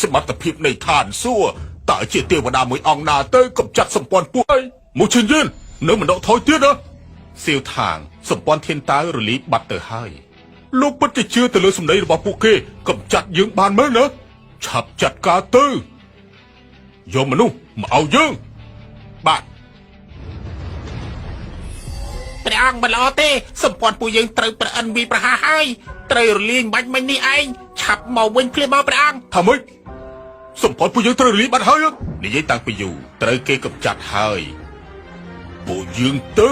สมรรถภาพในฐานซั่วแต่เจเทวดามวยองนาเต้กับจัดสมปอนป่วยมูชินยินเนื้อมันดอกทอยเตี้ยนะเซียวทางสมปอนเทียนตายหรือลีบัตเตอร์ให้ลูกปัจจิเชื่อแต่เลยสมได้ระบาปุเกกับจัดยืงบานเมื่อนะฉับจัดกาเตอร์โยมมนุษย์มาเอายืงบ้านព្រះអង្គមិនល្អទេសម្ព័ន្ធពួកយើងត្រូវប្រអិនវិប្រហាហើយត្រូវរលាយបាច់មិញនេះឯងឆាប់មកវិញភ្លាមមកព្រះអង្គថាម៉េចសម្ព័ន្ធពួកយើងត្រូវរលាយបាត់ហើយនិយាយតាំងពីយូរត្រូវគេកំចាត់ហើយពួកយើងទៅ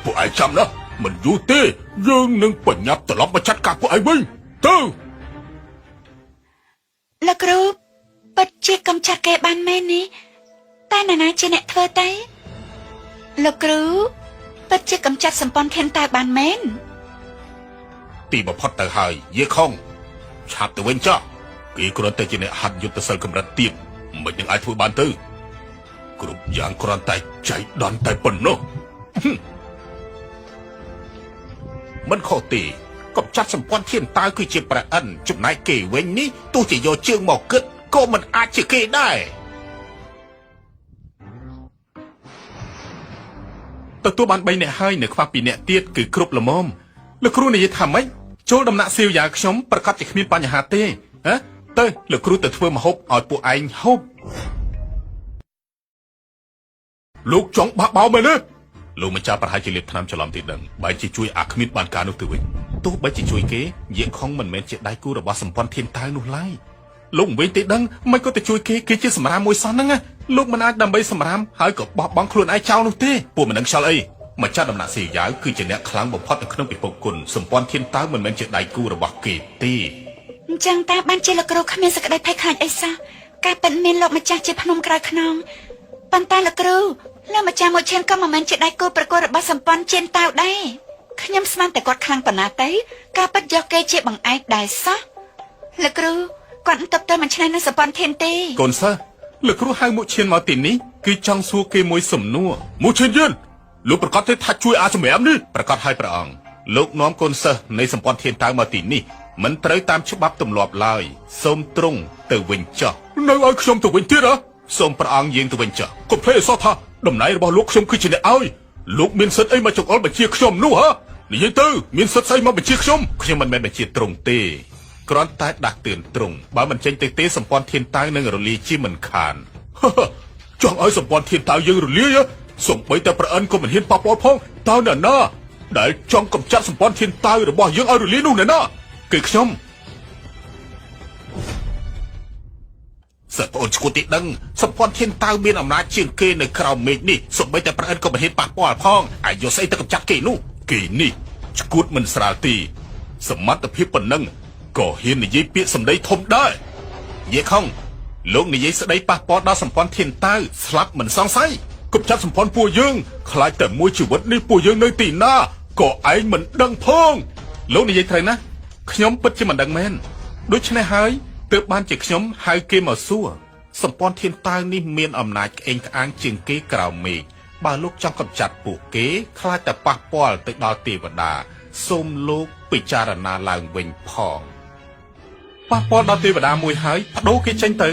ពួកឯងចាំណាមិនយូរទេយើងនឹងបញ្ញាប់ត្រឡប់មកចាត់ការពួកឯងវិញទៅលោកគ្រូពិតជាកំចាត់គេបានមែននេះតែនរណាជាអ្នកធ្វើទៅលោកគ្រូពិតជាកំចាត់សម្ព័ន្ធធានតើបានមែនទីបំផុតទៅហើយយេខុងឆាប់ទៅវិញចុះគេគ្រាន់តែជាអ្នកហាត់យុទ្ធសិលកម្រិតទាបមិននឹងអាចធ្វើបានទៅគ្រប់យ៉ាងគ្រាន់តែចៃដន្យតែប៉ុណ្ណោះមិនខុសទេកំចាត់សម្ព័ន្ធធានតើគឺជាប្រអិនចំណែកគេវិញនេះទោះជាយកជើងមកគិតក៏មិនអាចជាគេដែរទទួលបាន3នាក់ហើយនៅខ្វះ2នាក់ទៀតគឺគ្រប់ល្មមលោកគ្រូនិយាយថាម៉េចចូលដំណាក់សៀវយ៉ាខ្ញុំប្រកាសជាគ្មានបញ្ហាទេហ៎ទៅលោកគ្រូទៅធ្វើម្ហូបឲ្យពួកឯងហូបលោកចង់បះបោមែនទេលោកម្ចាស់ប្រហែលជាលៀបថ្នាំច្រឡំទីដឹងបើជាជួយអាគ្មានបានការនោះទៅវិញទោះបីជាជួយគេយាខុងមិនមែនជាដៃគូរបស់សម្ព័ន្ធធានតៅនោះឡើយលោកវិញទេដឹងមិនក៏ទៅជួយគេជាសម្រាមមួយសោះហ្នឹងណាលោកមិនអាចដើម្បីសម្រាមហើយក៏បោះបង់ខ្លួនឯងចោលនោះទេពួកមិនដឹងខ្យល់អីម្ចាស់ដំណាក់សៀវយ៉ាវគឺជាអ្នកខ្លាំងបំផុតនៅក្នុងពិភពគុណសម្ព័ន្ធធានតៅមិនមែនជាដៃគូរបស់គេទេអញ្ចឹងតាបានជាលោកគ្រូគ្មានសេចក្តីភ័យខ្លាចអីសោះការពិតមានលោកម្ចាស់ជាភ្នំក្រោយខ្នងប៉ុន្តែលោកគ្រូលោកម្ចាស់មួយឈានក៏មិនមែនជាដៃគូប្រកួតរបស់សម្ព័ន្ធធានតៅដែរខ្ញុំស្មានតែគាត់ខ្លាំងប៉ុណ្ណាទៅការពិតយកគេជាបង្អែកដែរសោះលោកគ្រូគាត់មិនតបទៅមិនឆ្នៃនៅសម្ព័ន្ធធានទេកូនសិស្សលោកគ្រូហៅមុខឈានមកទីនេះគឺចង់សួរគេមួយសំណួរមុខឈានយិនលោកប្រកាសទេថាជួយអាសម្រាមនេះប្រកាសឲ្យព្រះអង្គលោកនាំកូនសិស្សនៃសម្ព័ន្ធធានតៅមកទីនេះមិនត្រូវតាមច្បាប់ទម្លាប់ឡើយសូមទ្រង់ទៅវិញចុះនៅឲ្យខ្ញុំទៅវិញទៀតហ៎សូមព្រះអង្គយាងទៅវិញចុះកុំភ្លេចអសោះថាតំណែងរបស់លោកខ្ញុំគឺជាអ្នកឲ្យលោកមានសិទ្ធិអីមកចង្អុលបញ្ជាខ្ញុំនោះហ៎និយាយទៅមានសិទ្ធិស្អីមកបញ្ជាខ្ញុំមិនមែនបញ្ជាត្រង់ទេគ្រាន់តែដាស់តឿនត្រង់បើមិនចេញទៅទេសម្ព័ន្ធធានតៅនឹងរលាយជាមិនខានចង់ឲ្យសម្ព័ន្ធធានតៅយើងរលាយសូម្បីតែប្រអិនក៏មិនហ៊ានប៉ះពាល់ផងតើអ្នកណាដែលចង់កំចាត់សម្ព័ន្ធធានតៅរបស់យើងឲ្យរលាយនោះអ្នកណាគឺខ្ញុំសិស្សប្អូនឈ្គួតទីដឹងសម្ព័ន្ធធានតៅមានអំណាចជាងគេនៅក្រៅមេឃនេះសូម្បីតែប្រអិនក៏មិនហ៊ានប៉ះពាល់ផងអាយុស្អីទៅកំចាត់គេនោះគេនេះឈ្គួតមិនស្រាលទេសមត្ថភាពប៉ុណ្ណឹងក៏ហ៊ាននិយាយពាក្យសម្ដីធំដែរយេខុងលោកនិយាយស្ដីប៉ះពាល់ដល់សម្ព័ន្ធធានតៅស្លាប់មិនសង្ស័យកុំចាប់សម្ព័ន្ធពួកយើងខ្លាចតែមួយជីវិតនេះពួកយើងនៅទីណាក៏ឯងមិនដឹងផងលោកនិយាយត្រូវណាខ្ញុំពិតជាមិនដឹងមែនដូច្នេះហើយទើបបានជាខ្ញុំហៅគេមកសួរសម្ព័ន្ធធានតៅនេះមានអំណាចក្អេងក្អាងជាងគេក្រៅមេឃបើលោកចង់កំចាត់ពួកគេខ្លាចតែប៉ះពាល់ទៅដល់ទេវតាសូមលោកពិចារណាឡើងវិញផងប៉ះពាល់ដល់ទេវតាមួយហើយបដូរគេចេញទៅ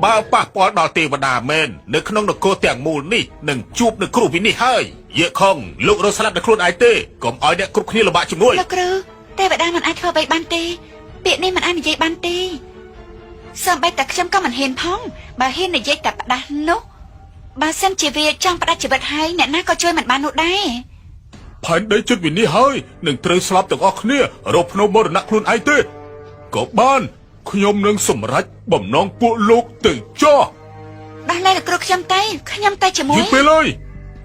បើប៉ះពាល់ដល់ទេវតាមែននៅក្នុងនគរទាំងមូលនេះនឹងជួបនឹងគ្រោះវិនិច្ឆ័យហើយយេខុងលោករស់ស្លាប់ដោយខ្លួនឯងទេកុំឲ្យអ្នកគ្រប់គ្នាលំបាកជាមួយលោកគ្រូទេវតាមិនអាចធ្វើអ្វីបានទេពាក្យនេះមិនអាចនិយាយបានទេសូម្បីតែខ្ញុំក៏មិនហ៊ានផងបើហ៊ាននិយាយតែផ្ដាស់នោះបើសិនជាវាចង់ផ្ដាច់ជីវិតហើយអ្នកណាក៏ជួយមិនបាននោះដែរផែនដីចិត្តវិនិច្ឆ័យហើយនឹងត្រូវស្លាប់ទាំងអស់គ្នារកភ្នំមរណៈខ្លួនឯងទេក៏បានខ្ញុំនឹងសម្រេចបំណងពួកលោកទៅចោះដោះលែងលោកគ្រូខ្ញុំទៅជាមួយយីពេលហើយ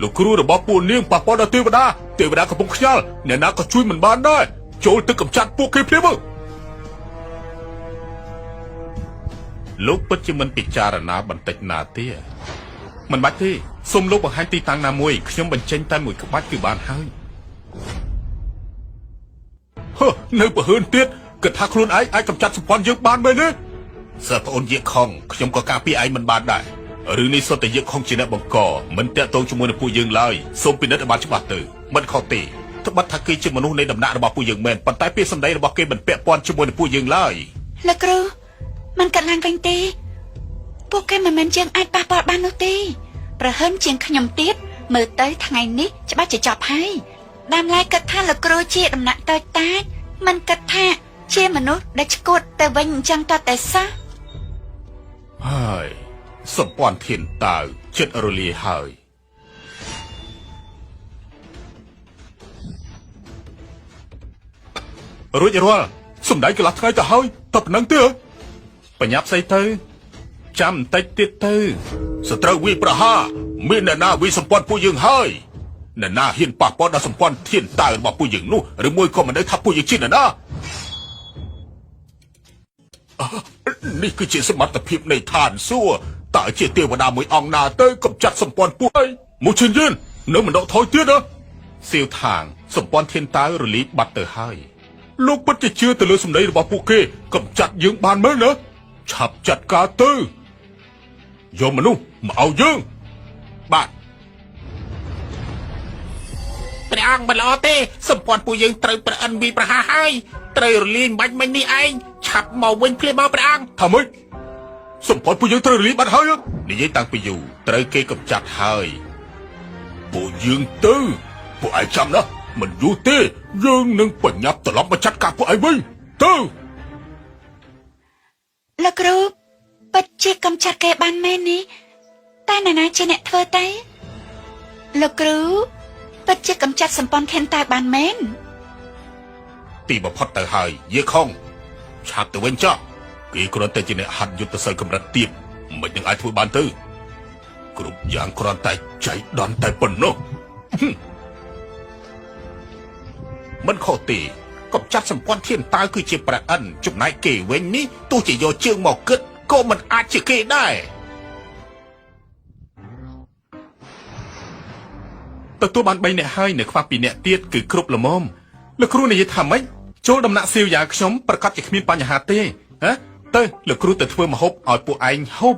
លោកគ្រូរបស់ពួកនាងប៉ះពាល់ដល់ទេវតាកំពុងខ្ញាល់អ្នកណាក៏ជួយមិនបានដែរចូលទៅកំចាត់ពួកគេភ្លាមលោកពិតជាមិនពិចារណាបន្តិចណាទេមិនបាច់ទេសូមលោកបង្ហាញទីតាំងណាមួយខ្ញុំបញ្ចេញតែមួយក្បាច់គឺបានហើយនៅប្រហើនទៀតគិតថាខ្លួនឯងអាចកំចាត់សម្ព័ន្ធយើងបានមែនទេសិស្សប្អូនយេខុងខ្ញុំក៏ការពារឯងមិនបានដែររឿងនេះសុទ្ធតែយេខុងជាអ្នកបង្កមិនតាក់ទងជាមួយនឹងពួកយើងឡើយសូមពិនិត្យឲ្យបានច្បាស់ទៅមិនខុសទេត្បិតថាគេជាមនុស្សនៃដំណាក់របស់ពួកយើងមែនប៉ុន្តែពាក្យសម្ដីរបស់គេមិនពាក់ព័ន្ធជាមួយនឹងពួកយើងឡើយ លោកគ្រូมันកាត់ឡើងវិញទេពួកគេមិនមែនយើងអាចប៉ះពាល់បាននោះទេប្រហែលជាងខ្ញុំទៀតមើលទៅថ្ងៃនេះច្បាស់ជាចប់ហើយដើមឡើយគិតថាលោកគ្រូជាដំណាក់តូចតាចមិនគិតថាជាមនុស្សដែលឈួតទៅវិញអញ្ចឹងតតែសោះ ហើយសម្ព័ន្ធធានតាវចិត្តរលាយហើយរួចរាល់សំដែងកន្លះថ្ងៃទៅហើយតប៉ុណ្ណឹងទេបញ្ញាប់ស្អីទៅចាំបន្តិចទៀតទៅសត្រូវវិប្រហារមានអ្នកណាវិសម្ព័ន្ធពួកយើងហើយអ្នកណាហ៊ានប៉ះពាល់ដល់សម្ព័ន្ធធានតាវរបស់ពួកយើងនោះឬមួយក៏មិនដឹងថាពួកយើងជាអ្នកណានេះគឺជាសមត្ថភាពនៃឋានសួគ៌តើជាទេវតាមួយអង្គណាទៅកំចាត់សម្ព័ន្ធពួកឯងមកឈិនយិននៅមិនដកថយទៀតណាសៀវថាងសម្ព័ន្ធធានតាវរលីបាត់ទៅហើយលោកពិតជាជឿទៅលើសម្ដីរបស់ពួកគេកំចាត់យើងបានមែនណាឆាប់ចាត់ការទៅយកមនុស្សមកឲ្យយើងបាទព្រះអង្គមិនល្អទេសម្ព័ន្ធពួកយើងត្រូវប្រអិនវិប្រហារហើយត្រូវរលាយបាច់មិញនេះឯងឆាប់មកវិញភ្លាមមកព្រះអង្គថាម៉េចសម្ព័ន្ធពួកយើងត្រូវរលាយបាត់ហើយនិយាយតាំងពីយូរត្រូវគេកំចាត់ហើយពួកយើងទៅពួកឯងចាំណាមិនយូរទេយើងនឹងបញ្ញាប់ត្រឡប់មកចាត់ការពួកឯងវិញទៅលោកគ្រូពិតជាកំចាត់គេបានមែននេះតែនរណាជាអ្នកធ្វើទៅលោកគ្រូពិតជាកំចាត់សម្ព័ន្ធធានតាវបានមែនទីបំផុតទៅហើយយាខុងឆាប់ទៅវិញចុះគេគ្រាន់តែជាអ្នកហាត់យុទ្ធសាស្ត្រកម្រិតទាបមិននឹងអាចធ្វើបានទៅគ្រប់យ៉ាងគ្រាន់តែចៃដន្យតែប៉ុណ្ណោះមិនខុសទេកំចាត់សម្ព័ន្ធធានតាវគឺជាប្រអិនចំណែកគេវិញនេះទោះជាយកជើងមកគិតក៏មិនអាចជាគេដែរទទួលបាន3នាក់ហើយនៅខ្វះ2នាក់ទៀតគឺគ្រប់ល្មមលោកគ្រូនិយាយថាម៉េចចូលដំណាក់សៀវយ៉ាខ្ញុំប្រកាសជាគ្មានបញ្ហាទេហ៎ទៅលោកគ្រូទៅធ្វើម្ហូបឲ្យពួកឯងហូប